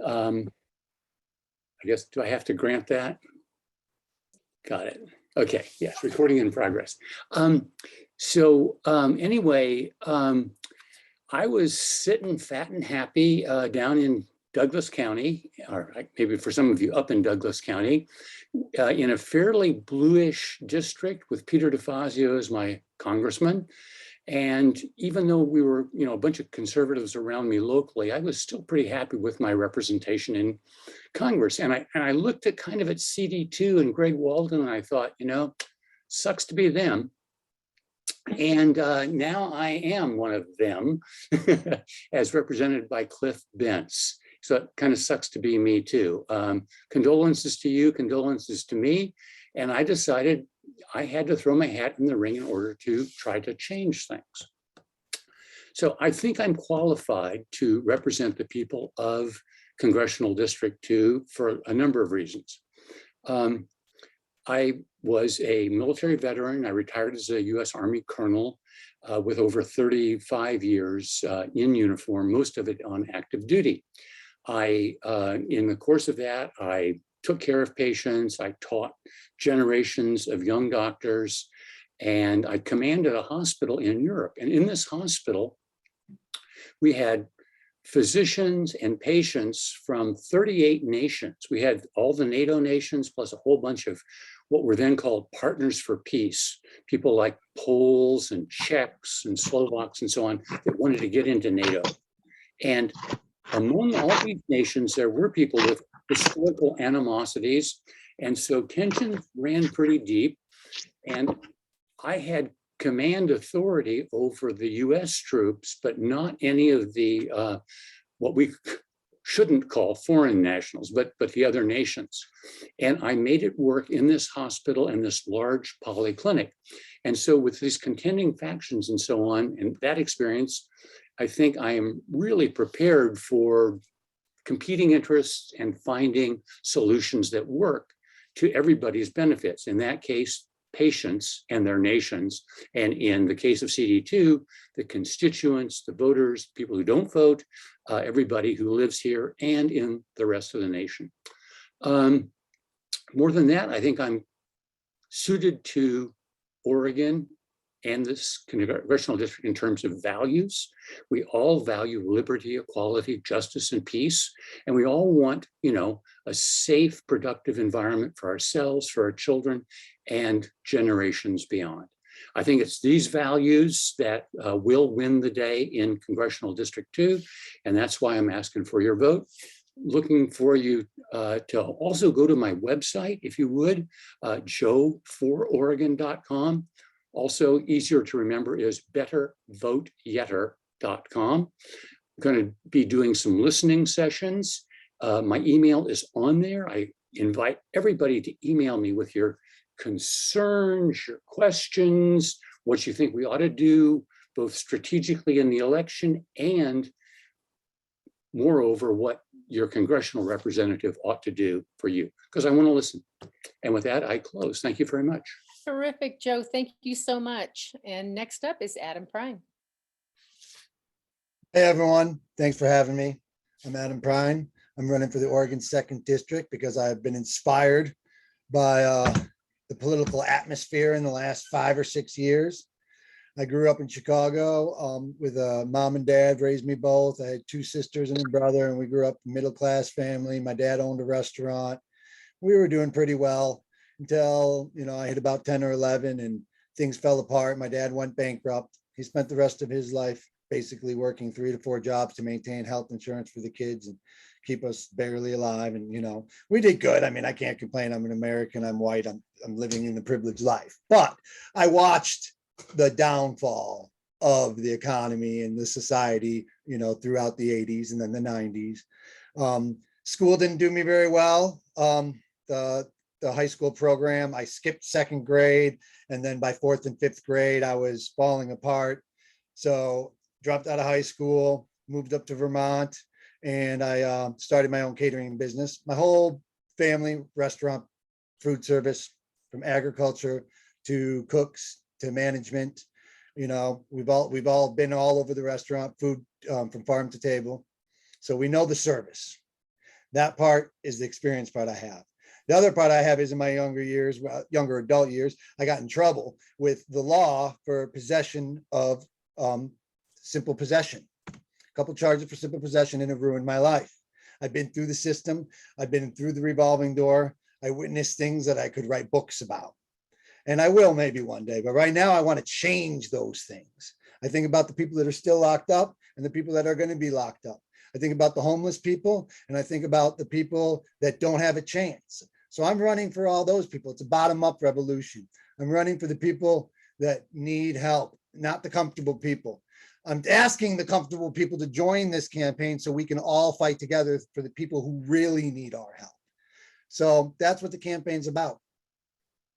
I guess, do I have to grant that? Got it. Okay, yes, recording in progress. Anyway, I was sitting fat and happy down in Douglas County, or maybe for some of you up in Douglas County, in a fairly bluish district with Peter DeFazio as my congressman. And even though we were, a bunch of conservatives around me locally, I was still pretty happy with my representation in Congress. And I looked at kind of at CD2 and Greg Walden, and I thought, sucks to be them. And now I am one of them, as represented by Cliff Bentz. So it kind of sucks to be me too. Condolences to you, condolences to me. And I decided I had to throw my hat in the ring in order to try to change things. So I think I'm qualified to represent the people of Congressional District 2 for a number of reasons. I was a military veteran. I retired as a US Army colonel with over 35 years in uniform, most of it on active duty. In the course of that, I took care of patients. I taught generations of young doctors, and I commanded a hospital in Europe. And in this hospital, we had physicians and patients from 38 nations. We had all the NATO nations, plus a whole bunch of what were then called partners for peace, people like Poles and Czechs and Slovaks and so on that wanted to get into NATO. And among all these nations, there were people with historical animosities. And so tensions ran pretty deep. And I had command authority over the US troops, but not any of the, what we shouldn't call foreign nationals, but the other nations. And I made it work in this hospital and this large polyclinic. And so with these contending factions and so on, and that experience, I think I am really prepared for competing interests and finding solutions that work to everybody's benefits. In that case, patients and their nations. And in the case of CD2, the constituents, the voters, people who don't vote, everybody who lives here and in the rest of the nation. More than that, I think I'm suited to Oregon and this congressional district in terms of values. We all value liberty, equality, justice, and peace. And we all want, a safe, productive environment for ourselves, for our children, and generations beyond. I think it's these values that will win the day in Congressional District 2, and that's why I'm asking for your vote. Looking for you to also go to my website, if you would, joe4oregon.com. Also easier to remember is bettervoteyetter.com. I'm going to be doing some listening sessions. My email is on there. I invite everybody to email me with your concerns, your questions, what you think we ought to do, both strategically in the election and moreover, what your congressional representative ought to do for you, because I want to listen. And with that, I close. Thank you very much. Terrific, Joe. Thank you so much. And next up is Adam Prine. Hey, everyone. Thanks for having me. I'm Adam Prine. I'm running for the Oregon 2nd District because I've been inspired by the political atmosphere in the last 5 or 6 years. I grew up in Chicago with a mom and dad raised me both. I had 2 sisters and a brother, and we grew up middle-class family. My dad owned a restaurant. We were doing pretty well until, I hit about 10 or 11 and things fell apart. My dad went bankrupt. He spent the rest of his life basically working 3 to 4 jobs to maintain health insurance for the kids and keep us barely alive. And, we did good. I mean, I can't complain. I'm an American. I'm white. I'm living in the privileged life. But I watched the downfall of the economy and the society, throughout the 80s and then the 90s. School didn't do me very well. The high school program, I skipped 2nd grade, and then by 4th and 5th grade, I was falling apart. So dropped out of high school, moved up to Vermont, and I started my own catering business. My whole family, restaurant, food service, from agriculture to cooks to management. We've all been all over the restaurant, food from farm to table. So we know the service. That part is the experience part I have. The other part I have is in my younger years, younger adult years, I got in trouble with the law for possession of simple possession. A couple charges for simple possession, and it ruined my life. I've been through the system. I've been through the revolving door. I witnessed things that I could write books about. And I will maybe one day, but right now I want to change those things. I think about the people that are still locked up and the people that are going to be locked up. I think about the homeless people, and I think about the people that don't have a chance. So I'm running for all those people. It's a bottom-up revolution. I'm running for the people that need help, not the comfortable people. I'm asking the comfortable people to join this campaign so we can all fight together for the people who really need our help. So that's what the campaign's about.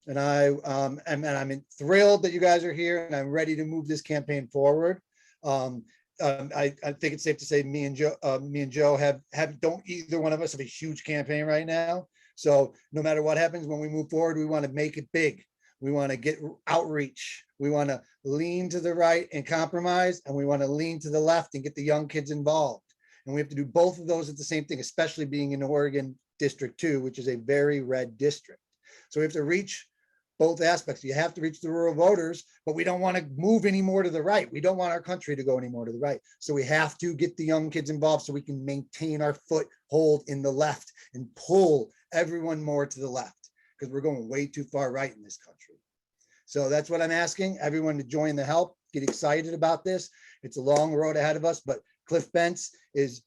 And I'm thrilled that you guys are here, and I'm ready to move this campaign forward. I think it's safe to say me and Joe don't either one of us have a huge campaign right now. So no matter what happens, when we move forward, we want to make it big. We want to get outreach. We want to lean to the right and compromise, and we want to lean to the left and get the young kids involved. And we have to do both of those at the same thing, especially being in Oregon District 2, which is a very red district. So we have to reach both aspects. You have to reach the rural voters, but we don't want to move any more to the right. We don't want our country to go any more to the right. So we have to get the young kids involved so we can maintain our foothold in the left and pull everyone more to the left, because we're going way too far right in this country. So that's what I'm asking everyone to join the help, get excited about this. It's a long road ahead of us, but Cliff Bentz is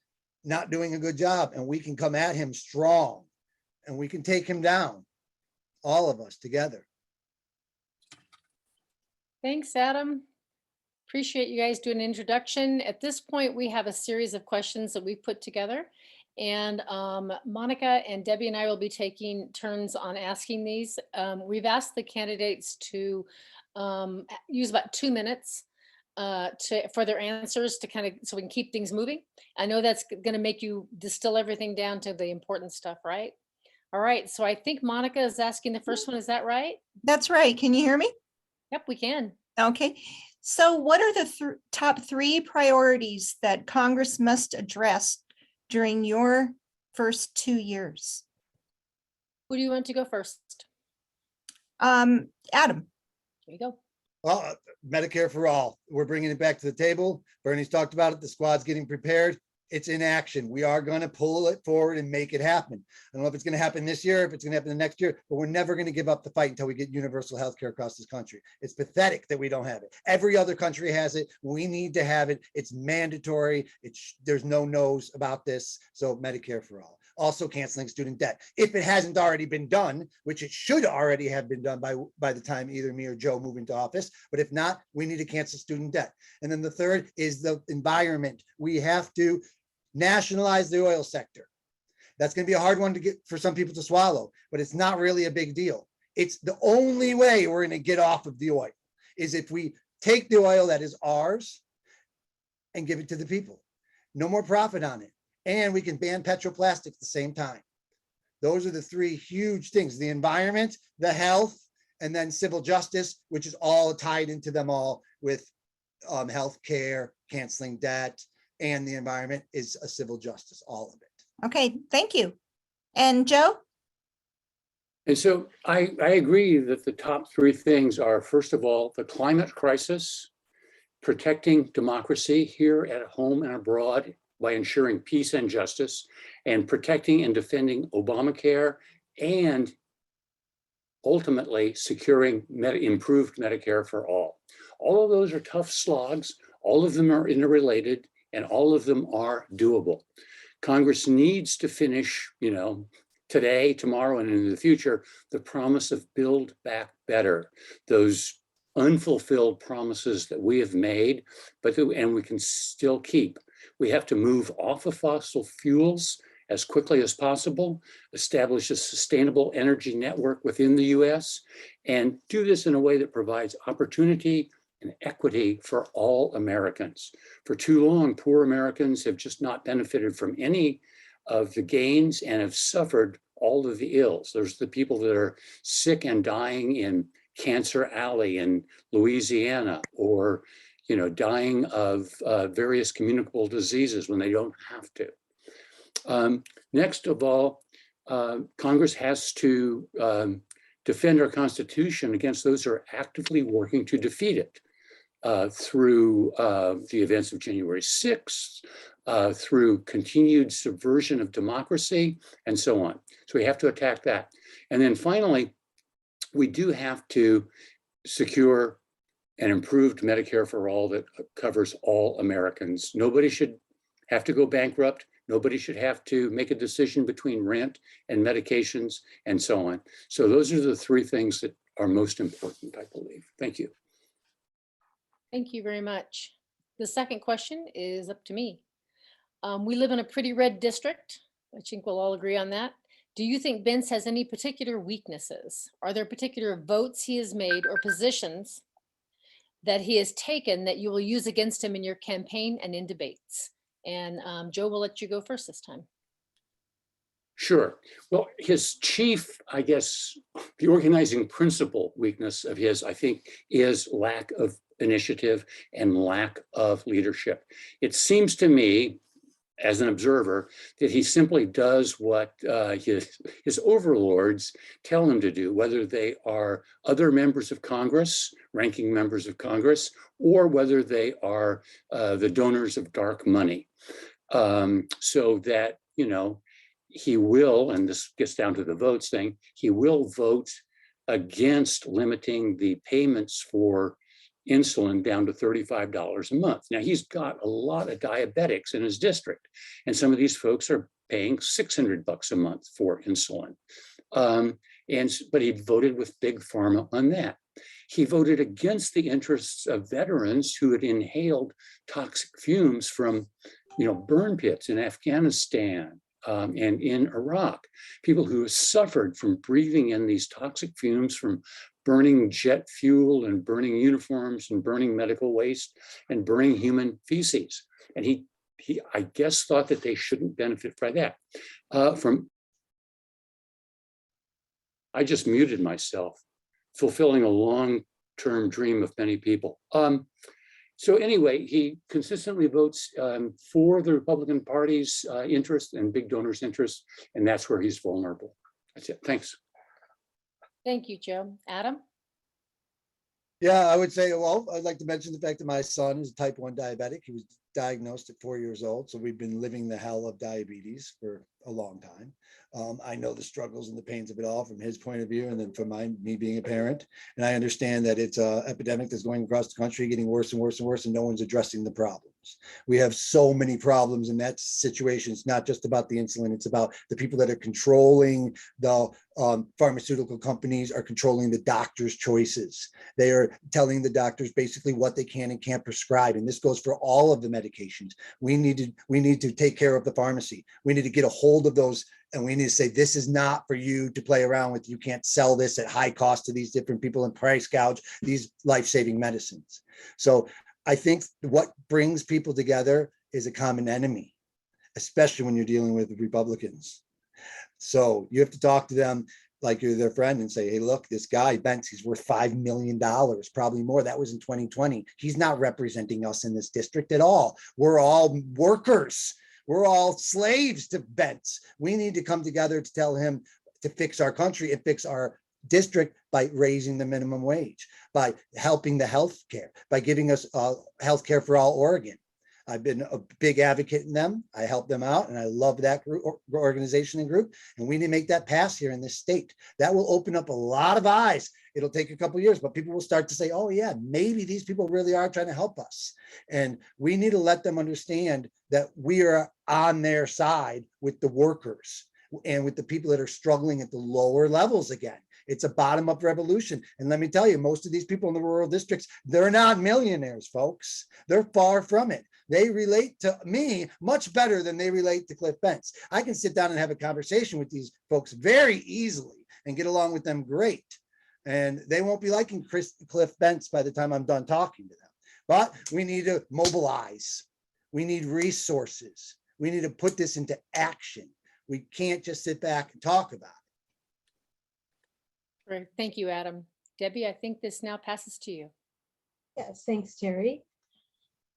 not doing a good job, and we can come at him strong and we can take him down, all of us together. Thanks, Adam. Appreciate you guys doing an introduction. At this point, we have a series of questions that we've put together. And Monica and Debbie and I will be taking turns on asking these. We've asked the candidates to use about 2 minutes for their answers to kind of, so we can keep things moving. I know that's going to make you distill everything down to the important stuff, right? All right. So I think Monica is asking the first one. Is that right? That's right. Can you hear me? Yep, we can. Okay. So what are the top 3 priorities that Congress must address during your first 2 years? Who do you want to go first? Adam. Here you go. Well, Medicare for all. We're bringing it back to the table. Bernie's talked about it. The squad's getting prepared. It's in action. We are going to pull it forward and make it happen. I don't know if it's going to happen this year, if it's going to happen the next year, but we're never going to give up the fight until we get universal health care across this country. It's pathetic that we don't have it. Every other country has it. We need to have it. It's mandatory. There's no no's about this. So Medicare for all. Also canceling student debt. If it hasn't already been done, which it should already have been done by the time either me or Joe move into office, but if not, we need to cancel student debt. And then the third is the environment. We have to nationalize the oil sector. That's going to be a hard one to get for some people to swallow, but it's not really a big deal. It's the only way we're going to get off of the oil is if we take the oil that is ours and give it to the people. No more profit on it. And we can ban petroplastics at the same time. Those are the 3 huge things: the environment, the health, and then civil justice, which is all tied into them all with health care, canceling debt, and the environment is a civil justice, all of it. Okay, thank you. And Joe? And so I agree that the top 3 things are, first of all, the climate crisis, protecting democracy here at home and abroad by ensuring peace and justice, and protecting and defending Obamacare, and ultimately securing improved Medicare for all. All of those are tough slogs. All of them are interrelated, and all of them are doable. Congress needs to finish, today, tomorrow, and in the future, the promise of Build Back Better, those unfulfilled promises that we have made, and we can still keep. We have to move off of fossil fuels as quickly as possible, establish a sustainable energy network within the US, and do this in a way that provides opportunity and equity for all Americans. For too long, poor Americans have just not benefited from any of the gains and have suffered all of the ills. There's the people that are sick and dying in Cancer Alley in Louisiana, or dying of various communicable diseases when they don't have to. Next of all, Congress has to defend our Constitution against those who are actively working to defeat it through the events of January 6th, through continued subversion of democracy, and so on. So we have to attack that. And then finally, we do have to secure an improved Medicare for all that covers all Americans. Nobody should have to go bankrupt. Nobody should have to make a decision between rent and medications and so on. So those are the three things that are most important, I believe. Thank you. Thank you very much. The second question is up to me. We live in a pretty red district. I think we'll all agree on that. Do you think Bentz has any particular weaknesses? Are there particular votes he has made or positions that he has taken that you will use against him in your campaign and in debates? And Joe, will let you go first this time. Sure. Well, his chief, I guess, the organizing principle weakness of his, I think, is lack of initiative and lack of leadership. It seems to me, as an observer, that he simply does what his overlords tell him to do, whether they are other members of Congress, ranking members of Congress, or whether they are the donors of dark money. So that, you know, he will, and this gets down to the votes thing, he will vote against limiting the payments for insulin down to $35 a month. Now, he's got a lot of diabetics in his district, and some of these folks are paying $600 a month for insulin. But he voted with Big Pharma on that. He voted against the interests of veterans who had inhaled toxic fumes from, you know, burn pits in Afghanistan and in Iraq, people who have suffered from breathing in these toxic fumes from burning jet fuel and burning uniforms and burning medical waste and burning human feces. And he I guess, thought that they shouldn't benefit by that. I just muted myself, fulfilling a long-term dream of many people. So anyway, he consistently votes for the Republican Party's interest and big donors' interest, and that's where he's vulnerable. That's it. Thanks. Thank you, Joe. Adam? Yeah, I would say, well, I'd like to mention the fact that my son is type 1 diabetic. He was diagnosed at 4 years old. So we've been living the hell of diabetes for a long time. I know the struggles and the pains of it all from his point of view, and then from me being a parent. And I understand that it's an epidemic that's going across the country, getting worse and worse and worse, and no one's addressing the problems. We have so many problems in that situation. It's not just about the insulin. It's about the people that are controlling the pharmaceutical companies are controlling the doctors' choices. They are telling the doctors basically what they can and can't prescribe. And this goes for all of the medications. We need to take care of the pharmacy. We need to get a hold of those, and we need to say, this is not for you to play around with. You can't sell this at high cost to these different people and price gouge these life-saving medicines. So I think what brings people together is a common enemy, especially when you're dealing with Republicans. So you have to talk to them like you're their friend and say, hey, look, this guy, Bentz, he's worth $5 million, probably more. That was in 2020. He's not representing us in this district at all. We're all workers. We're all slaves to Bentz. We need to come together to tell him to fix our country and fix our district by raising the minimum wage, by helping the healthcare, by giving us healthcare for all Oregon. I've been a big advocate in them. I help them out, and I love that group, organization and group. And we need to make that pass here in this state. That will open up a lot of eyes. It'll take a couple of years, but people will start to say, oh yeah, maybe these people really are trying to help us. And we need to let them understand that we are on their side with the workers and with the people that are struggling at the lower levels again. It's a bottom-up revolution. And let me tell you, most of these people in the rural districts, they're not millionaires, folks. They're far from it. They relate to me much better than they relate to Cliff Bentz. I can sit down and have a conversation with these folks very easily and get along with them great. And they won't be liking Cliff Bentz by the time I'm done talking to them. But we need to mobilize. We need resources. We need to put this into action. We can't just sit back and talk about it. Great. Thank you, Adam. Debbie, I think this now passes to you. Yes, thanks, Terry.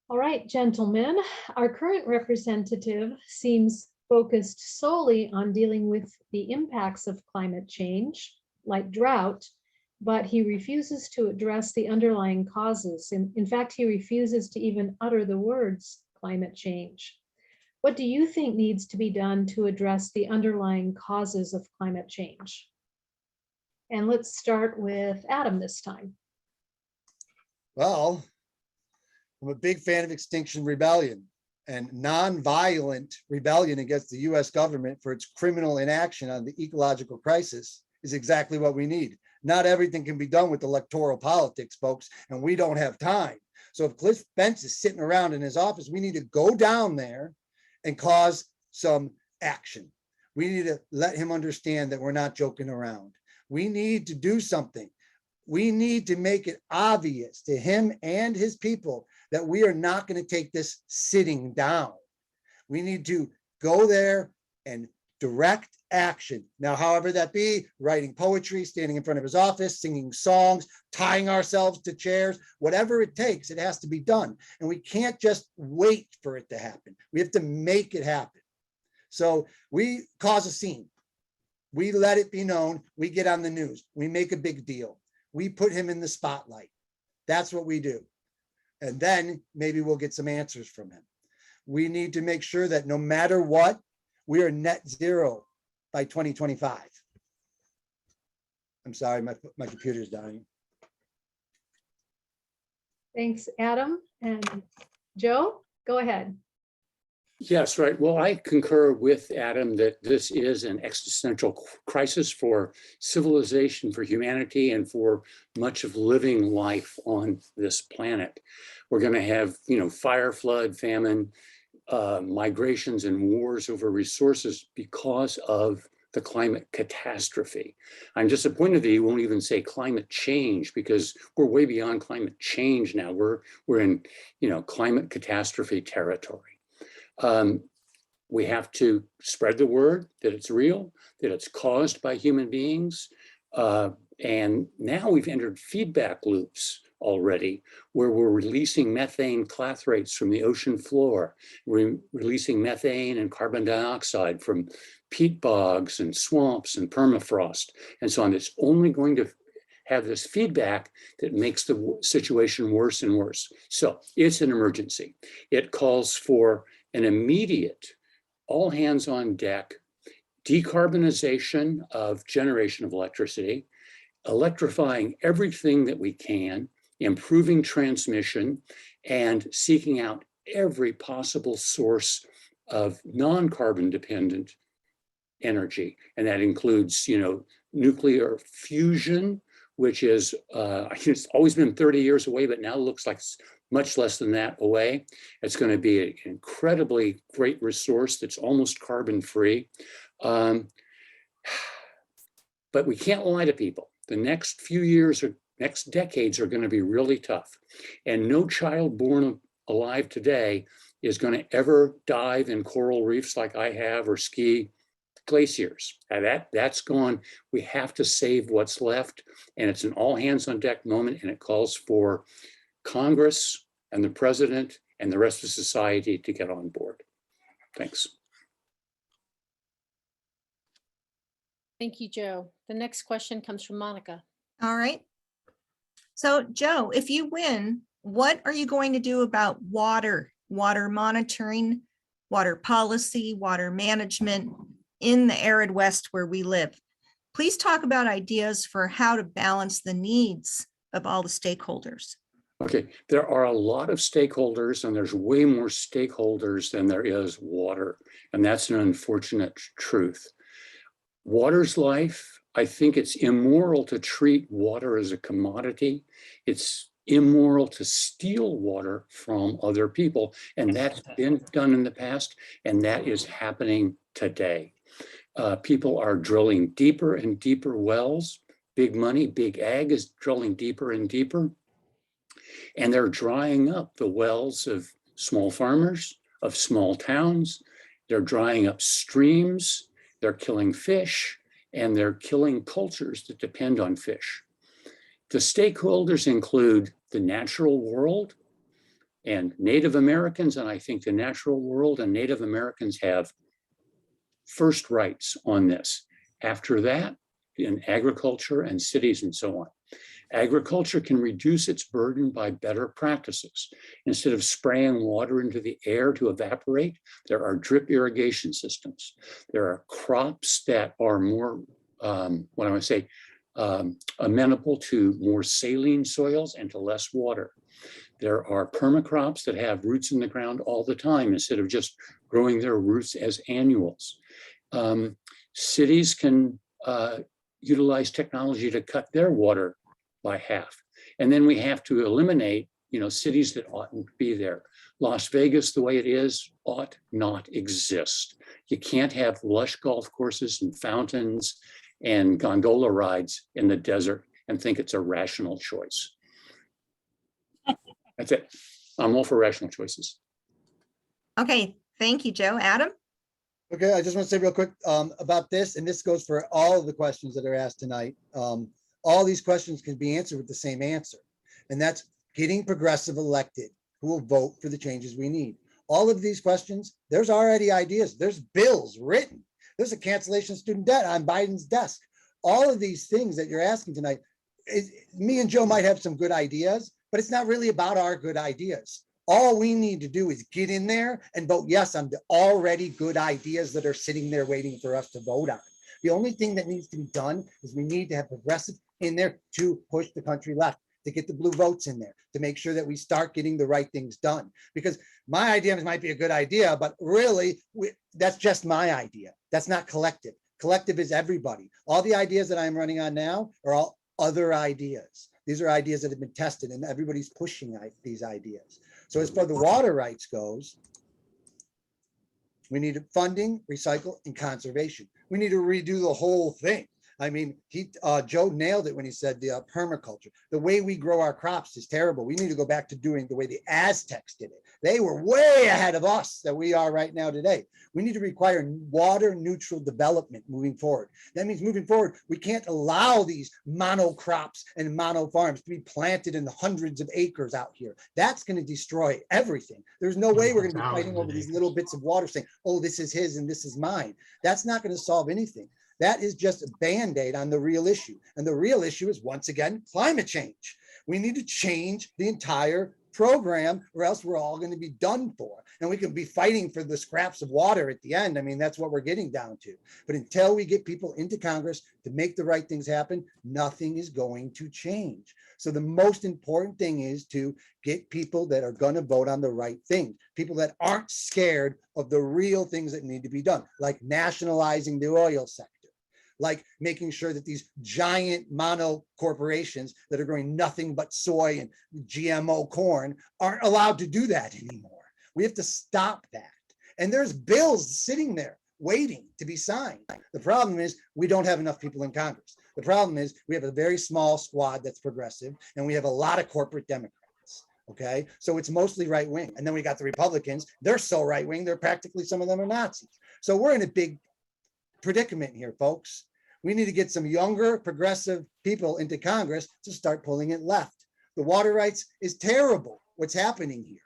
All right, gentlemen, our current representative seems focused solely on dealing with the impacts of climate change, like drought, but he refuses to address the underlying causes. In fact, he refuses to even utter the words climate change. What do you think needs to be done to address the underlying causes of climate change? And let's start with Adam this time. Well, I'm a big fan of Extinction Rebellion, and nonviolent rebellion against the US government for its criminal inaction on the ecological crisis is exactly what we need. Not everything can be done with electoral politics, folks, and we don't have time. So if Cliff Bentz is sitting around in his office, we need to go down there and cause some action. We need to let him understand that we're not joking around. We need to do something. We need to make it obvious to him and his people that we are not going to take this sitting down. We need to go there and direct action. Now, however that be, writing poetry, standing in front of his office, singing songs, tying ourselves to chairs, whatever it takes, it has to be done. And we can't just wait for it to happen. We have to make it happen. So we cause a scene. We let it be known. We get on the news. We make a big deal. We put him in the spotlight. That's what we do. And then maybe we'll get some answers from him. We need to make sure that no matter what, we are net zero by 2025. I'm sorry, my computer's dying. Thanks, Adam. And Joe, go ahead. Yes, right. Well, I concur with Adam that this is an existential crisis for civilization, for humanity, and for much of living life on this planet. We're going to have, fire, flood, famine, migrations, and wars over resources because of the climate catastrophe. I'm disappointed that you won't even say climate change, because we're way beyond climate change now. We're in, climate catastrophe territory. We have to spread the word that it's real, that it's caused by human beings. And now we've entered feedback loops already, where we're releasing methane clathrates from the ocean floor. We're releasing methane and carbon dioxide from peat bogs and swamps and permafrost and so on. It's only going to have this feedback that makes the situation worse and worse. So it's an emergency. It calls for an immediate, all hands on deck, decarbonization of generation of electricity, electrifying everything that we can, improving transmission, and seeking out every possible source of non-carbon dependent energy. And that includes, nuclear fusion, which is, it's always been 30 years away, but now looks like it's much less than that away. It's going to be an incredibly great resource that's almost carbon free. But we can't lie to people. The next few years or next decades are going to be really tough. And no child born alive today is going to ever dive in coral reefs like I have or ski glaciers. That's gone. We have to save what's left. And it's an all hands on deck moment. And it calls for Congress and the president and the rest of society to get on board. Thanks. Thank you, Joe. The next question comes from Monica. All right. So Joe, if you win, what are you going to do about water monitoring, water policy, water management in the arid West where we live? Please talk about ideas for how to balance the needs of all the stakeholders. Okay, there are a lot of stakeholders, and there's way more stakeholders than there is water. And that's an unfortunate truth. Water's life. I think it's immoral to treat water as a commodity. It's immoral to steal water from other people. And that's been done in the past, and that is happening today. People are drilling deeper and deeper wells. Big money, big ag is drilling deeper and deeper. And they're drying up the wells of small farmers, of small towns. They're drying up streams. They're killing fish, and they're killing cultures that depend on fish. The stakeholders include the natural world and Native Americans, and I think the natural world and Native Americans have first rights on this. After that, in agriculture and cities and so on. Agriculture can reduce its burden by better practices. Instead of spraying water into the air to evaporate, there are drip irrigation systems. There are crops that are more, what I want to say, amenable to more saline soils and to less water. There are permacrops that have roots in the ground all the time instead of just growing their roots as annuals. Cities can utilize technology to cut their water by half. And then we have to eliminate, cities that oughtn't be there. Las Vegas, the way it is, ought not exist. You can't have lush golf courses and fountains and gondola rides in the desert and think it's a rational choice. That's it. I'm all for rational choices. Okay, thank you, Joe. Adam? Okay, I just want to say real quick about this, and this goes for all of the questions that are asked tonight. All these questions can be answered with the same answer, and that's getting progressive elected who will vote for the changes we need. All of these questions, there's already ideas. There's bills written. There's a cancellation of student debt on Biden's desk. All of these things that you're asking tonight, me and Joe might have some good ideas, but it's not really about our good ideas. All we need to do is get in there and vote yes on the already good ideas that are sitting there waiting for us to vote on. The only thing that needs to be done is we need to have progressive in there to push the country left, to get the blue votes in there, to make sure that we start getting the right things done. Because my idea might be a good idea, but really that's just my idea. That's not collective. Collective is everybody. All the ideas that I'm running on now are all other ideas. These are ideas that have been tested and everybody's pushing these ideas. So as far as the water rights goes, we need funding, recycle, and conservation. We need to redo the whole thing. I mean, Joe nailed it when he said the permaculture. The way we grow our crops is terrible. We need to go back to doing the way the Aztecs did it. They were way ahead of us that we are right now today. We need to require water neutral development moving forward. That means moving forward, we can't allow these monocrops and mono farms to be planted in the hundreds of acres out here. That's going to destroy everything. There's no way we're going to be fighting over these little bits of water saying, oh, this is his and this is mine. That's not going to solve anything. That is just a Band-Aid on the real issue. And the real issue is, once again, climate change. We need to change the entire program or else we're all going to be done for. And we can be fighting for the scraps of water at the end. I mean, that's what we're getting down to. But until we get people into Congress to make the right things happen, nothing is going to change. So the most important thing is to get people that are going to vote on the right things, people that aren't scared of the real things that need to be done, like nationalizing the oil sector, like making sure that these giant mono corporations that are growing nothing but soy and GMO corn aren't allowed to do that anymore. We have to stop that. And there's bills sitting there waiting to be signed. The problem is we don't have enough people in Congress. The problem is we have a very small squad that's progressive, and we have a lot of corporate Democrats. Okay, so it's mostly right wing. And then we got the Republicans. They're so right wing, they're practically, some of them are Nazis. So we're in a big predicament here, folks. We need to get some younger progressive people into Congress to start pulling it left. The water rights is terrible. What's happening here?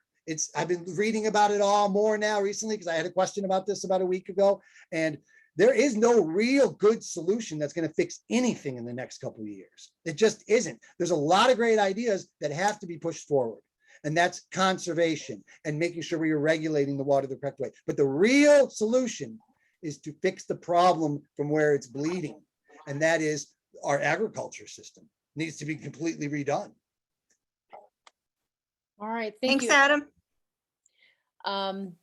I've been reading about it all more now recently because I had a question about this about a week ago, and there is no real good solution that's going to fix anything in the next couple of years. It just isn't. There's a lot of great ideas that have to be pushed forward, and that's conservation and making sure we are regulating the water the correct way. But the real solution is to fix the problem from where it's bleeding. And that is our agriculture system needs to be completely redone. All right, thank Thanks, you. Adam.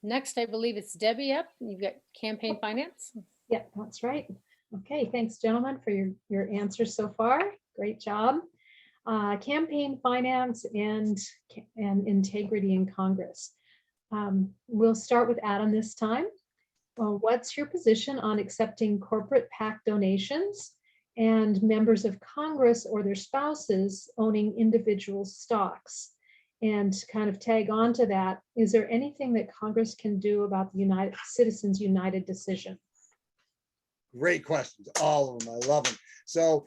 Next, I believe it's Debbie up. You've got campaign finance. Yeah, that's right. Okay, thanks, gentlemen, for your answers so far. Great job. Campaign finance and integrity in Congress. We'll start with Adam this time. Well, what's your position on accepting corporate PAC donations and members of Congress or their spouses owning individual stocks? And kind of tag on to that, is there anything that Congress can do about the Citizens United decision? Great questions, all of them. I love them. So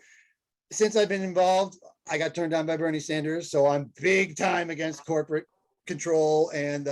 since I've been involved, I got turned down by Bernie Sanders. So I'm big time against corporate control and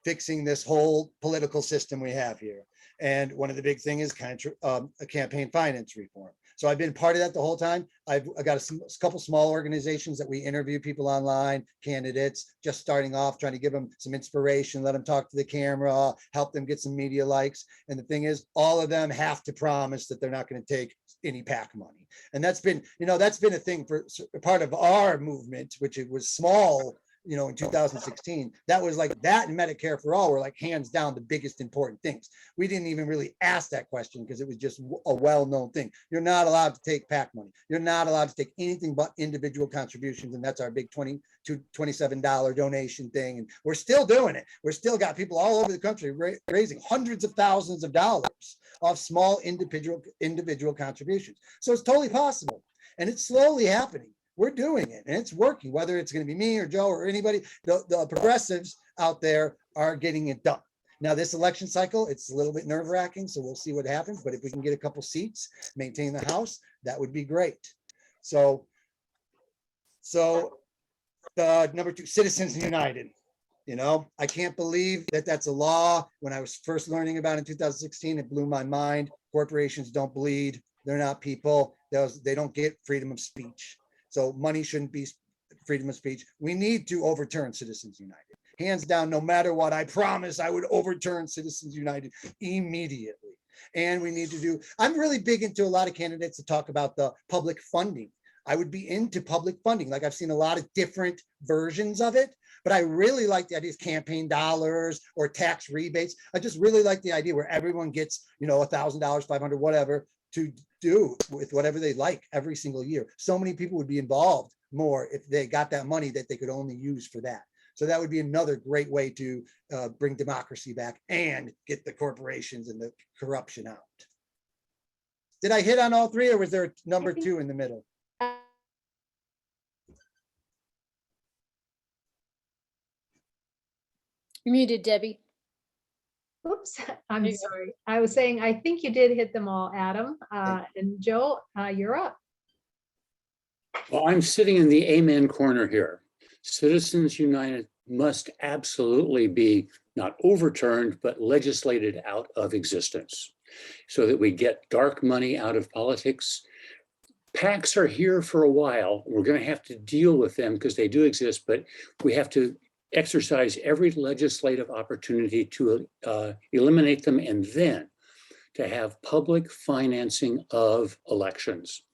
fixing this whole political system we have here. And one of the big things is a campaign finance reform. So I've been part of that the whole time. I got a couple small organizations that we interview people online, candidates, just starting off, trying to give them some inspiration, let them talk to the camera, help them get some media likes. And the thing is, all of them have to promise that they're not going to take any PAC money. And that's been, that's been a thing for part of our movement, which it was small, in 2016, that was like that, and Medicare for all were like hands down the biggest important things. We didn't even really ask that question because it was just a well-known thing. You're not allowed to take PAC money. You're not allowed to take anything but individual contributions. And that's our big $27 donation thing. And we're still doing it. We're still got people all over the country raising hundreds of thousands of dollars off small individual contributions. So it's totally possible. And it's slowly happening. We're doing it and it's working, whether it's going to be me or Joe or anybody. The progressives out there are getting it done. Now, this election cycle, it's a little bit nerve wracking, so we'll see what happens. But if we can get a couple seats, maintain the House, that would be great. So number 2, Citizens United. I can't believe that that's a law. When I was first learning about it in 2016, it blew my mind. Corporations don't bleed. They're not people. They don't get freedom of speech. So money shouldn't be freedom of speech. We need to overturn Citizens United. Hands down, no matter what, I promise I would overturn Citizens United immediately. And we need to do, I'm really big into a lot of candidates to talk about the public funding. I would be into public funding. Like I've seen a lot of different versions of it, but I really like the idea of campaign dollars or tax rebates. I just really like the idea where everyone gets, $1,000, $500, whatever, to do with whatever they like every single year. So many people would be involved more if they got that money that they could only use for that. So that would be another great way to bring democracy back and get the corporations and the corruption out. Did I hit on all 3 or was there number 2 in the middle? You're muted, Debbie. Oops, I'm sorry. I was saying, I think you did hit them all, Adam. And Joe, you're up. Well, I'm sitting in the amen corner here. Citizens United must absolutely be not overturned, but legislated out of existence so that we get dark money out of politics. PACs are here for a while. We're going to have to deal with them because they do exist, but we have to exercise every legislative opportunity to eliminate them and then to have public financing of elections.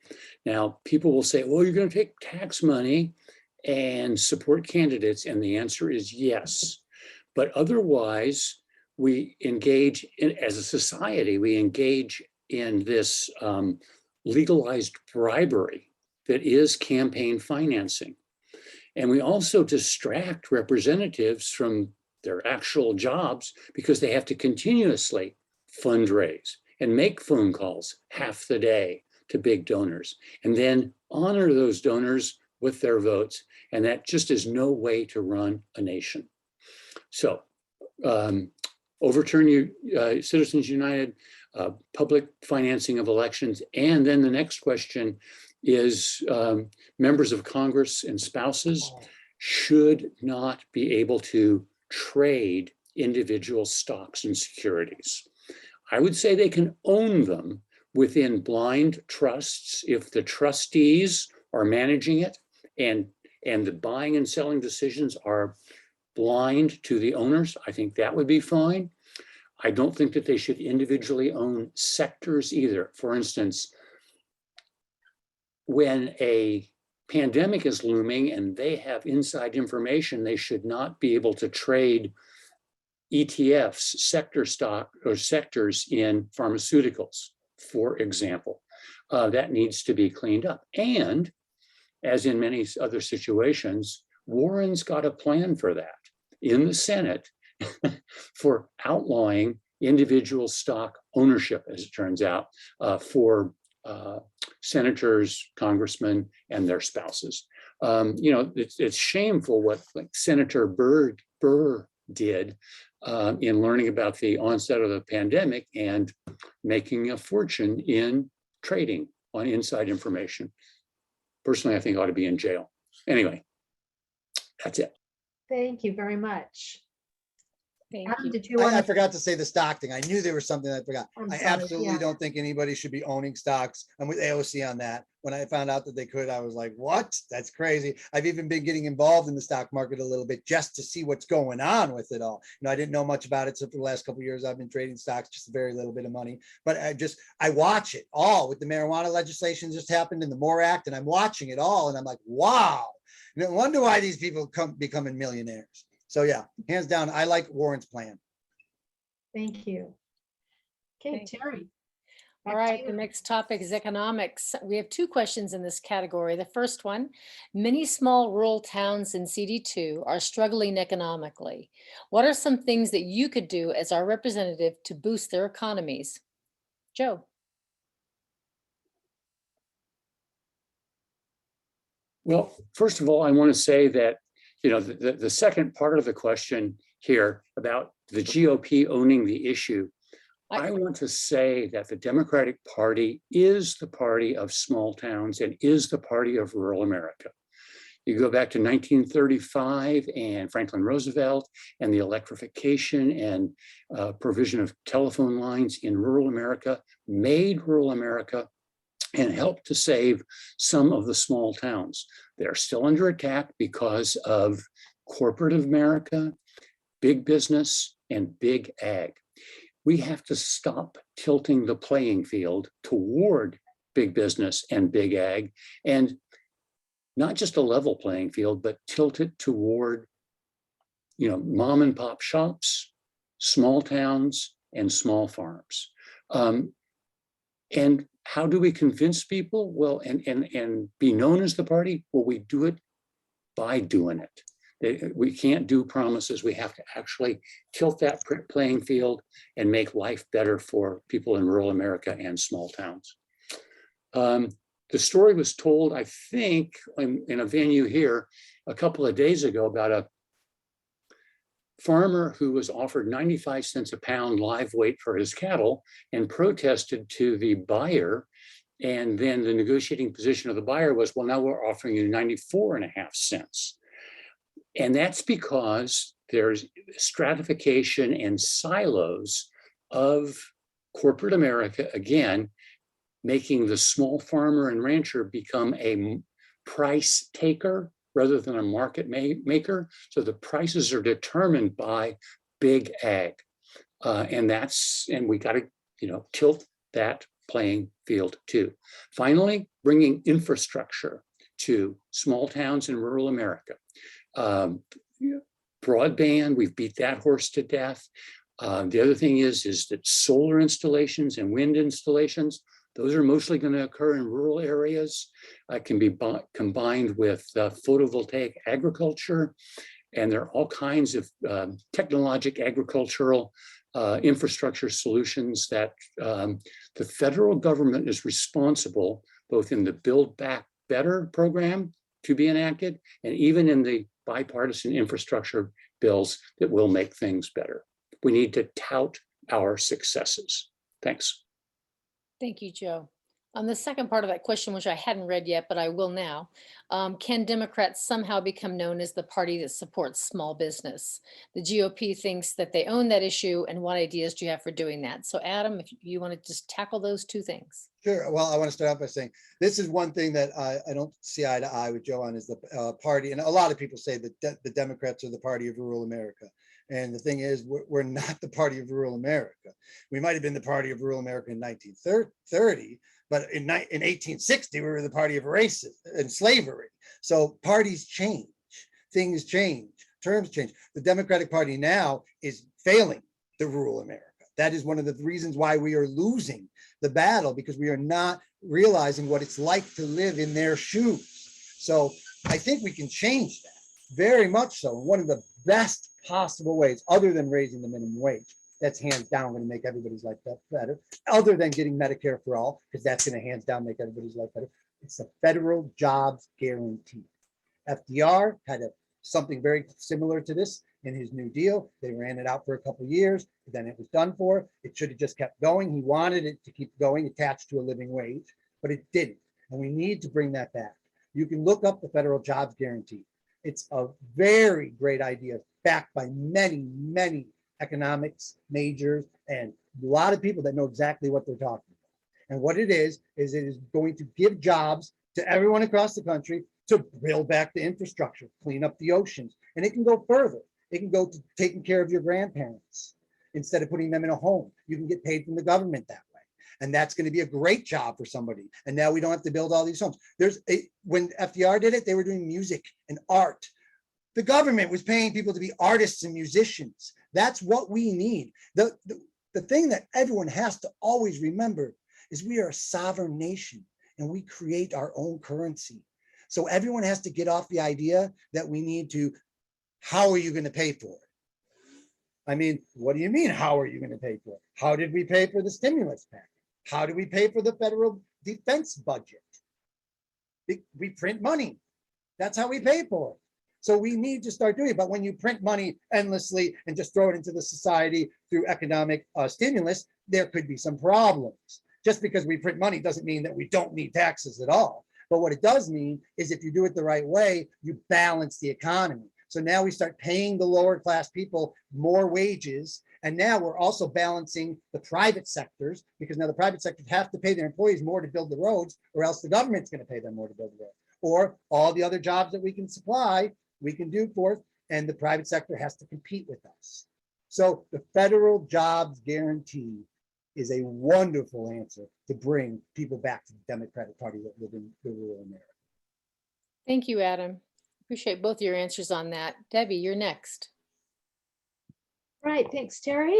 Now, people will say, well, you're going to take tax money and support candidates. And the answer is yes. But otherwise, we engage in, as a society, we engage in this legalized bribery that is campaign financing. And we also distract representatives from their actual jobs because they have to continuously fundraise and make phone calls half the day to big donors and then honor those donors with their votes. And that just is no way to run a nation. So overturn Citizens United, public financing of elections. And then the next question is members of Congress and spouses should not be able to trade individual stocks and securities. I would say they can own them within blind trusts if the trustees are managing it and the buying and selling decisions are blind to the owners. I think that would be fine. I don't think that they should individually own sectors either. For instance, when a pandemic is looming and they have inside information, they should not be able to trade ETFs, sector stock or sectors in pharmaceuticals, for example. That needs to be cleaned up. And as in many other situations, Warren's got a plan for that in the Senate for outlawing individual stock ownership, as it turns out, for senators, congressmen, and their spouses. It's shameful what Senator Burr did in learning about the onset of the pandemic and making a fortune in trading on inside information. Personally, I think ought to be in jail. Anyway, that's it. Thank you very much. Thank Adam, you. did you want I to? forgot to say the stock thing. I knew there was something I forgot. I'm I sorry, absolutely yeah. don't think anybody should be owning stocks. I'm with AOC on that. When I found out that they could, I was like, what? That's crazy. I've even been getting involved in the stock market a little bit just to see what's going on with it all. I didn't know much about it. So for the last couple of years, I've been trading stocks, just a very little bit of money. But I watch it all with the marijuana legislation just happened in the MORE Act, and I'm watching it all. And I'm like, wow. No wonder why these people becoming millionaires. So yeah, hands down, I like Warren's plan. Thank you. Okay, Thank you. Terry. All back to right, the you. next topic is economics. We have two questions in this category. The first one, many small rural towns in CD2 are struggling economically. What are some things that you could do as our representative to boost their economies? Joe. Well, first of all, I want to say that, the second part of the question here about the GOP owning the issue, I want to say that the Democratic Party is the party of small towns and is the party of rural America. You go back to 1935 and Franklin Roosevelt and the electrification and provision of telephone lines in rural America made rural America and helped to save some of the small towns. They're still under attack because of corporate America, big business, and big ag. We have to stop tilting the playing field toward big business and big ag, and not just a level playing field, but tilt it toward, mom and pop shops, small towns, and small farms. And how do we convince people? Well, and be known as the party? Well, we do it by doing it. We can't do promises. We have to actually tilt that playing field and make life better for people in rural America and small towns. The story was told, I think, in a venue here a couple of days ago about a farmer who was offered 95 cents a pound live weight for his cattle and protested to the buyer. And then the negotiating position of the buyer was, well, now we're offering you 94.5 cents. And that's because there's stratification and silos of corporate America, again, making the small farmer and rancher become a price taker rather than a market maker. So the prices are determined by big ag. And we got to, tilt that playing field too. Finally, bringing infrastructure to small towns in rural America. Broadband, we've beat that horse to death. The other thing is that solar installations and wind installations, those are mostly going to occur in rural areas, can be combined with photovoltaic agriculture. And there are all kinds of technologic agricultural infrastructure solutions that the federal government is responsible, both in the Build Back Better program to be enacted, and even in the bipartisan infrastructure bills that will make things better. We need to tout our successes. Thanks. Thank you, Joe. On the second part of that question, which I hadn't read yet, but I will now, can Democrats somehow become known as the party that supports small business? The GOP thinks that they own that issue, and what ideas do you have for doing that? So Adam, if you want to just tackle those two things. Sure. Well, I want to start off by saying this is one thing that I don't see eye to eye with Joe on, is the party. And a lot of people say that the Democrats are the party of rural America. And the thing is, we're not the party of rural America. We might have been the party of rural America in 1930, but in 1860, we were the party of racism and slavery. So parties change, things change, terms change. The Democratic Party now is failing the rural America. That is one of the reasons why we are losing the battle, because we are not realizing what it's like to live in their shoes. So I think we can change that, very much so. One of the best possible ways, other than raising the minimum wage, that's hands down going to make everybody's life better, other than getting Medicare for all, because that's going to hands down make everybody's life better. It's a federal jobs guarantee. FDR had something very similar to this in his New Deal. They ran it out for a couple of years, then it was done for. It should have just kept going. He wanted it to keep going attached to a living wage, but it didn't. And we need to bring that back. You can look up the federal jobs guarantee. It's a very great idea, backed by many, many economics majors and a lot of people that know exactly what they're talking about. And what it is it is going to give jobs to everyone across the country to build back the infrastructure, clean up the oceans. And it can go further. It can go to taking care of your grandparents. Instead of putting them in a home, you can get paid from the government that way. And that's going to be a great job for somebody. And now we don't have to build all these homes. When FDR did it, they were doing music and art. The government was paying people to be artists and musicians. That's what we need. The thing that everyone has to always remember is we are a sovereign nation and we create our own currency. So everyone has to get off the idea that we need to, how are you going to pay for it? I mean, what do you mean, how are you going to pay for it? How did we pay for the stimulus package? How do we pay for the federal defense budget? We print money. That's how we pay for it. So we need to start doing it. But when you print money endlessly and just throw it into the society through economic stimulus, there could be some problems. Just because we print money doesn't mean that we don't need taxes at all. But what it does mean is if you do it the right way, you balance the economy. So now we start paying the lower class people more wages. And now we're also balancing the private sectors, because now the private sectors have to pay their employees more to build the roads, or else the government's going to pay them more to build the roads. Or all the other jobs that we can supply, we can do for it, and the private sector has to compete with us. So the federal jobs guarantee is a wonderful answer to bring people back to the Democratic Party that live in the rural America. Thank you, Adam. Appreciate both your answers on that. Debbie, you're next. Right, thanks, Terry.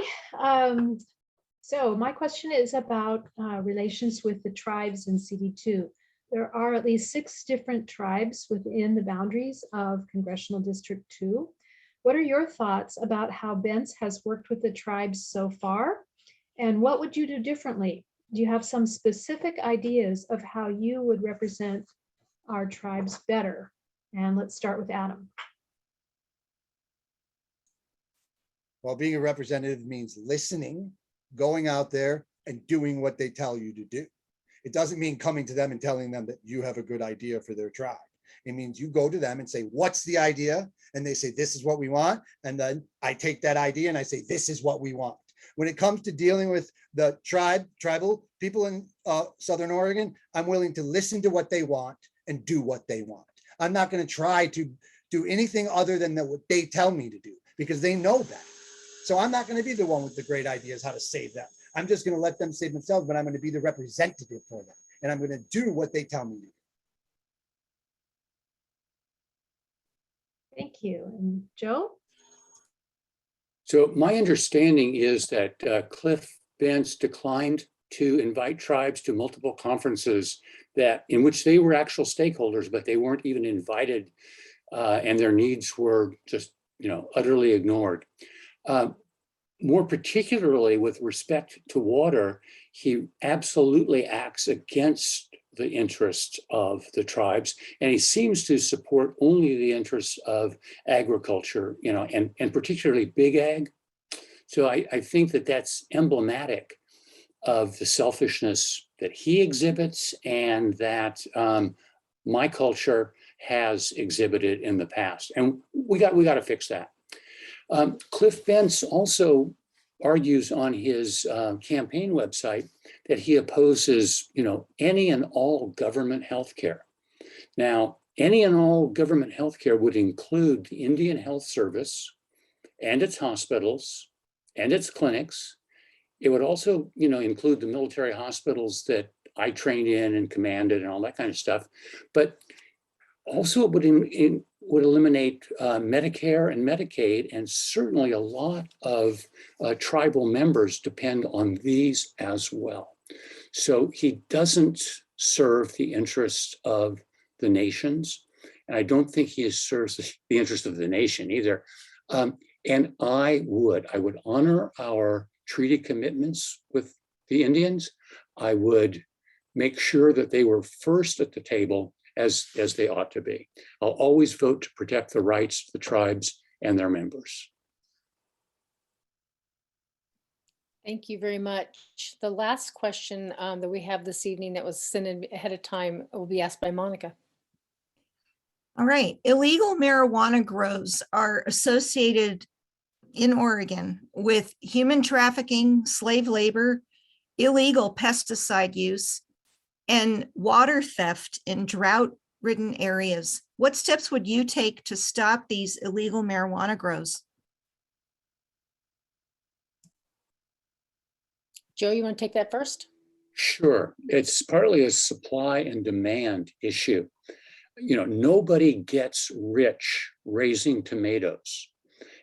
So my question is about relations with the tribes in CD2. There are at least 6 different tribes within the boundaries of Congressional District 2. What are your thoughts about how Bentz has worked with the tribes so far? And what would you do differently? Do you have some specific ideas of how you would represent our tribes better? And let's start with Adam. Well, being a representative means listening, going out there and doing what they tell you to do. It doesn't mean coming to them and telling them that you have a good idea for their tribe. It means you go to them and say, what's the idea? And they say, this is what we want. And then I take that idea and I say, this is what we want. When it comes to dealing with the tribal people in Southern Oregon, I'm willing to listen to what they want and do what they want. I'm not going to try to do anything other than what they tell me to do, because they know that. So I'm not going to be the one with the great ideas how to save them. I'm just going to let them save themselves, but I'm going to be the representative for them. And I'm going to do what they tell me to do. Thank you. And Joe? So my understanding is that Cliff Bentz declined to invite tribes to multiple conferences in which they were actual stakeholders, but they weren't even invited, and their needs were just, utterly ignored. More particularly with respect to water, he absolutely acts against the interests of the tribes, and he seems to support only the interests of agriculture, and particularly big ag. So I think that that's emblematic of the selfishness that he exhibits and that my culture has exhibited in the past, and we got to fix that. Cliff Bentz also argues on his campaign website that he opposes, any and all government healthcare. Now, any and all government healthcare would include the Indian Health Service and its hospitals and its clinics. It would also, include the military hospitals that I trained in and commanded and all that kind of stuff. But also it would eliminate Medicare and Medicaid, and certainly a lot of tribal members depend on these as well. So he doesn't serve the interests of the nations, and I don't think he serves the interest of the nation either. And I would honor our treaty commitments with the Indians. I would make sure that they were first at the table, as they ought to be. I'll always vote to protect the rights of the tribes and their members. Thank you very much. The last question that we have this evening that was sent in ahead of time will be asked by Monica. All right. Illegal marijuana grows are associated in Oregon with human trafficking, slave labor, illegal pesticide use, and water theft in drought-ridden areas. What steps would you take to stop these illegal marijuana grows? Joe, you want to take that first? Sure. It's partly a supply and demand issue. You know, nobody gets rich raising tomatoes.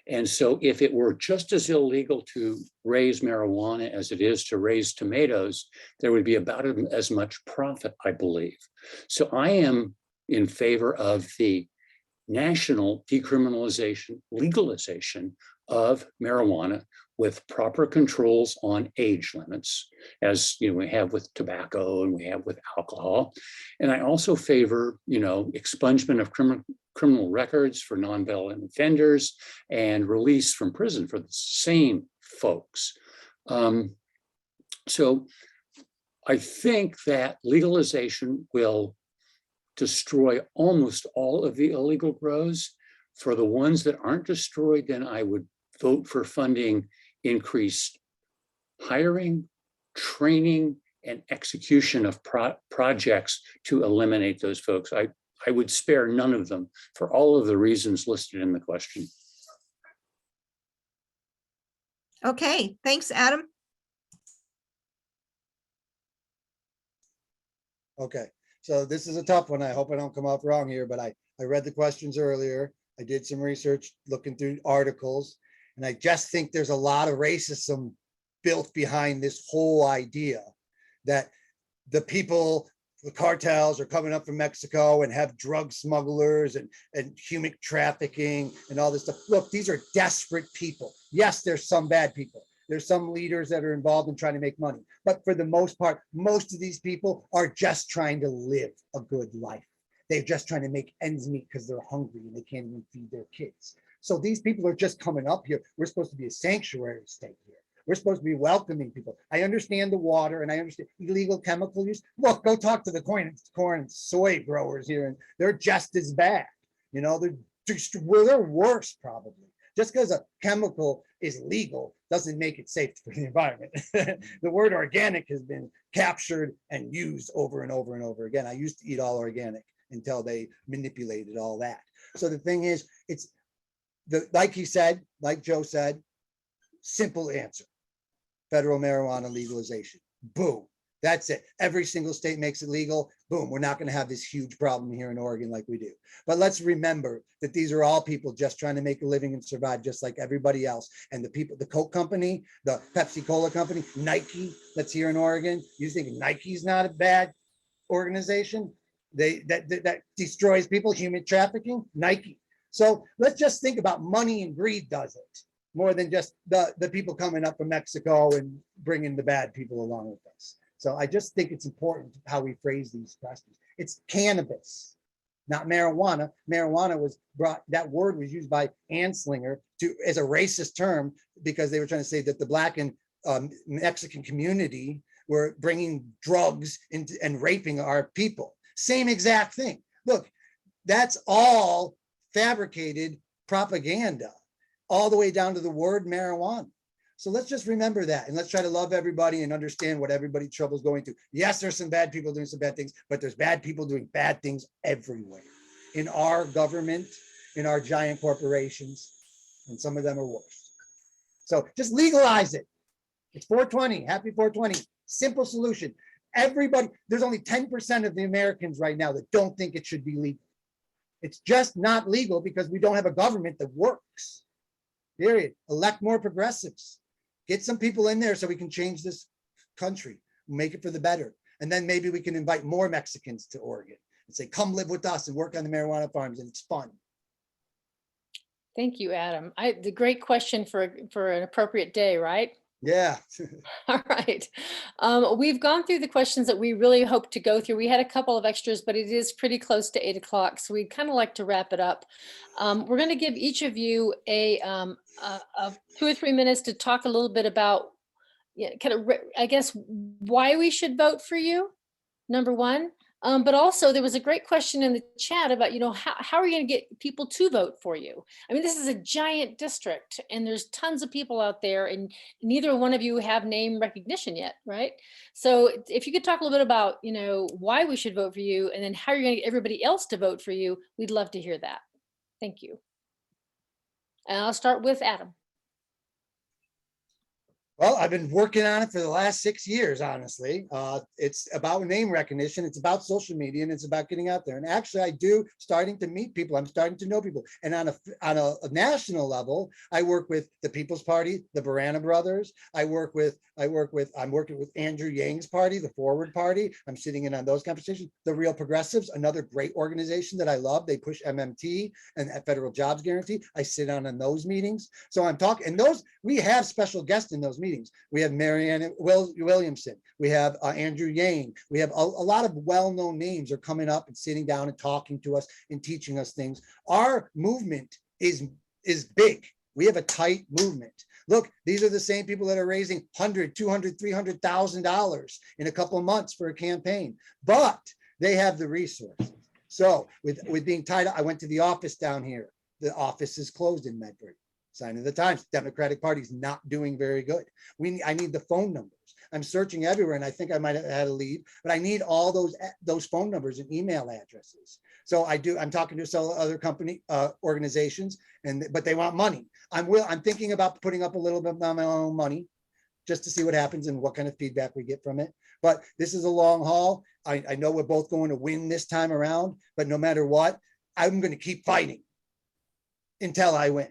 And so if it were just as illegal to raise marijuana as it is to raise tomatoes, there would be about as much profit, I believe. So I am in favor of the national decriminalization, legalization of marijuana with proper controls on age limits, as you know, we have with tobacco and we have with alcohol. And I also favor, you know, expungement of criminal records for nonviolent offenders and release from prison for the same folks. So I think that legalization will destroy almost all of the illegal grows. For the ones that aren't destroyed, then I would vote for funding increased hiring, training, and execution of projects to eliminate those folks. I would spare none of them for all of the reasons listed in the question. Okay, thanks, Adam. Okay, so this is a tough one. I hope I don't come off wrong here, but I read the questions earlier. I did some research looking through articles, and I just think there's a lot of racism built behind this whole idea that the people, the cartels are coming up from Mexico and have drug smugglers and human trafficking and all this stuff. Look, these are desperate people. Yes, there's some bad people. There's some leaders that are involved in trying to make money. But for the most part, most of these people are just trying to live a good life. They're just trying to make ends meet because they're hungry and they can't even feed their kids. So these people are just coming up here. We're supposed to be a sanctuary state here. We're supposed to be welcoming people. I understand the water and I understand illegal chemical use. Look, go talk to the corn and soy growers here, and they're just as bad. You know, they're worse probably. Just because a chemical is legal doesn't make it safe for the environment. The word organic has been captured and used over and over and over again. I used to eat all organic until they manipulated all that. So the thing is, it's like he said, like Joe said, simple answer. Federal marijuana legalization. Boom. That's it. Every single state makes it legal. Boom. We're not going to have this huge problem here in Oregon like we do. But let's remember that these are all people just trying to make a living and survive just like everybody else. And the people, the Coke company, the Pepsi Cola company, Nike, that's here in Oregon. You think Nike's not a bad organization? That destroys people, human trafficking, Nike. So let's just think about money and greed does it more than just the people coming up from Mexico and bringing the bad people along with us. So I just think it's important how we phrase these questions. It's cannabis, not marijuana. Marijuana was brought, that word was used by Anslinger as a racist term because they were trying to say that the Black and Mexican community were bringing drugs into and raping our people. Same exact thing. Look, that's all fabricated propaganda, all the way down to the word marijuana. So let's just remember that, and let's try to love everybody and understand what everybody trouble's going through. Yes, there's some bad people doing some bad things, but there's bad people doing bad things everywhere. In our government, in our giant corporations, and some of them are worse. So just legalize it. It's 420, happy 420. Simple solution. Everybody, there's only 10% of the Americans right now that don't think it should be legal. It's just not legal because we don't have a government that works. Period. Elect more progressives. Get some people in there so we can change this country, make it for the better. And then maybe we can invite more Mexicans to Oregon and say, come live with us and work on the marijuana farms, and it's fun. Thank you, Adam. The great question for an appropriate day, right? Yeah. All right. We've gone through the questions that we really hope to go through. We had a couple of extras, but it is pretty close to 8 o'clock. So we'd kind of like to wrap it up. We're going to give each of you a 2 or 3 minutes to talk a little bit about, I guess, why we should vote for you. Number one, But also there was a great question in the chat about, how are you going to get people to vote for you? I mean, this is a giant district and there's tons of people out there and neither one of you have name recognition yet, right? So if you could talk a little bit about, why we should vote for you and then how you're going to get everybody else to vote for you, we'd love to hear that. Thank you. And I'll start with Adam. Well, I've been working on it for the last 6 years, honestly. It's about name recognition. It's about social media and it's about getting out there. And actually starting to meet people. I'm starting to know people. And on a national level, I work with the People's Party, the Barana Brothers. I'm working with Andrew Yang's party, the Forward Party. I'm sitting in on those conversations. The Real Progressives, another great organization that I love. They push MMT and federal jobs guarantee. I sit on those meetings. So I'm talking, and we have special guests in those meetings. We have Marianne Williamson. We have Andrew Yang. We have a lot of well-known names are coming up and sitting down and talking to us and teaching us things. Our movement is big. We have a tight movement. Look, these are the same people that are raising $100,000, $200,000, $300,000 in a couple of months for a campaign, but they have the resources. So with being tied up, I went to the office down here. The office is closed in Medford. Sign of the times. Democratic Party is not doing very good. I need the phone numbers. I'm searching everywhere, and I think I might have had a lead, but I need all those phone numbers and email addresses. So I'm talking to some other company organizations, but they want money. I'm thinking about putting up a little bit of my own money, just to see what happens and what kind of feedback we get from it. But this is a long haul. I know we're both going to win this time around, but no matter what, I'm going to keep fighting until I win.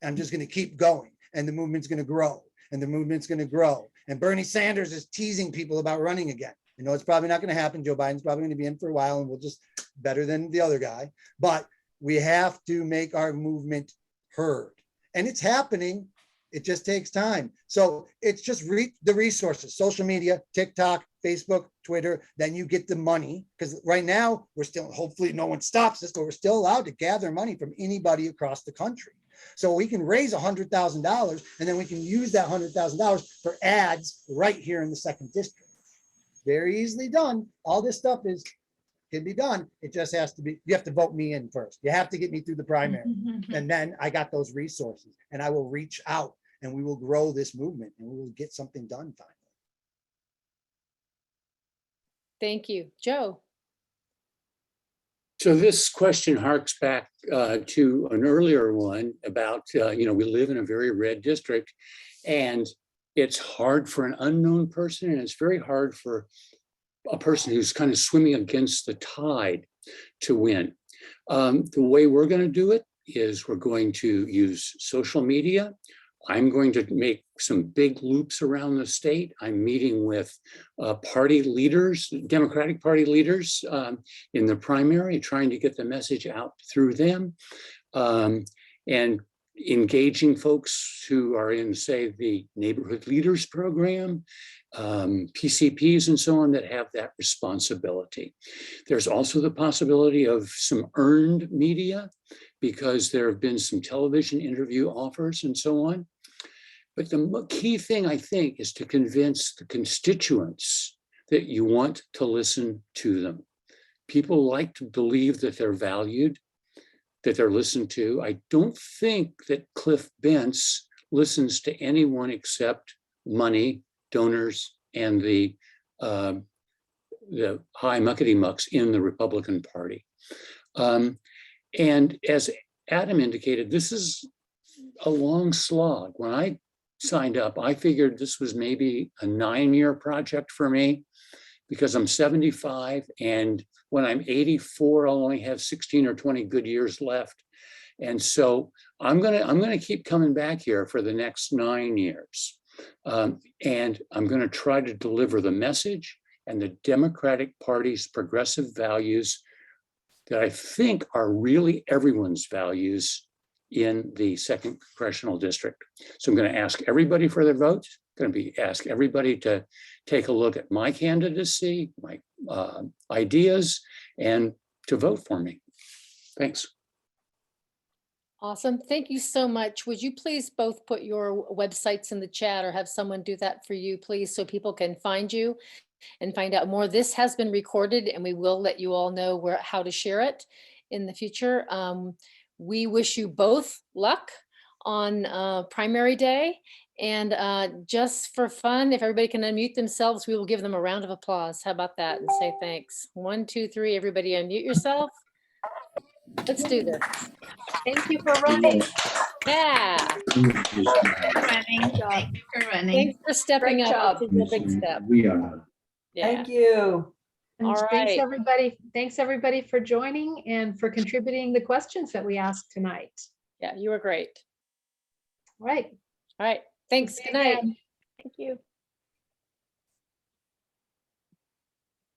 I'm just going to keep going, and the movement's going to grow, and the movement's going to grow. And Bernie Sanders is teasing people about running again. I know it's probably not going to happen. Joe Biden's probably going to be in for a while, and we'll just better than the other guy. But we have to make our movement heard, and it's happening. It just takes time. So it's just the resources: social media, TikTok, Facebook, Twitter. Then you get the money, because right now we're still, hopefully no one stops us, but we're still allowed to gather money from anybody across the country. So we can raise $100,000 and then we can use that $100,000 for ads right here in the 2nd district. Very easily done. All this stuff can be done. It just has to be, you have to vote me in first. You have to get me through the primary. And then I got those resources and I will reach out and we will grow this movement and we will get something done finally. Thank you. Joe. So this question harks back to an earlier one about, we live in a very red district and it's hard for an unknown person and it's very hard for a person who's kind of swimming against the tide to win. The way we're going to do it is we're going to use social media. I'm going to make some big loops around the state. I'm meeting with party leaders, Democratic Party leaders in the primary, trying to get the message out through them and engaging folks who are in, say, the Neighborhood Leaders Program, PCPs and so on that have that responsibility. There's also the possibility of some earned media because there have been some television interview offers and so on. But the key thing, I think, is to convince the constituents that you want to listen to them. People like to believe that they're valued, that they're listened to. I don't think that Cliff Bentz listens to anyone except money, donors, and the high muckety mucks in the Republican Party. And as Adam indicated, this is a long slog. When I signed up, I figured this was maybe a 9-year project for me because I'm 75 and when I'm 84, I'll only have 16 or 20 good years left. And so I'm gonna keep coming back here for the next 9 years. And I'm gonna try to deliver the message and the Democratic Party's progressive values that I think are really everyone's values in the 2nd Congressional District. So I'm going to ask everybody for their votes. I'm going to ask everybody to take a look at my candidacy, my ideas, and to vote for me. Thanks. Awesome. Thank you so much. Would you please both put your websites in the chat or have someone do that for you, please, so people can find you? and find out more. This has been recorded and we will let you all know how to share it in the future. We wish you both luck on primary day. And just for fun, if everybody can unmute themselves, we will give them a round of applause. How about that? And say thanks. 1, 2, 3, everybody unmute yourself. Let's do this. Thank you for running. Yeah. Thank you for running. Thanks for stepping Great up. job. This is a big step. We are. Yeah. Thank you. And All thanks right. everybody. Thanks everybody for joining and for contributing the questions that we asked tonight. Yeah, you were great. All right. All right. Thanks. Good night. Again. Thank you.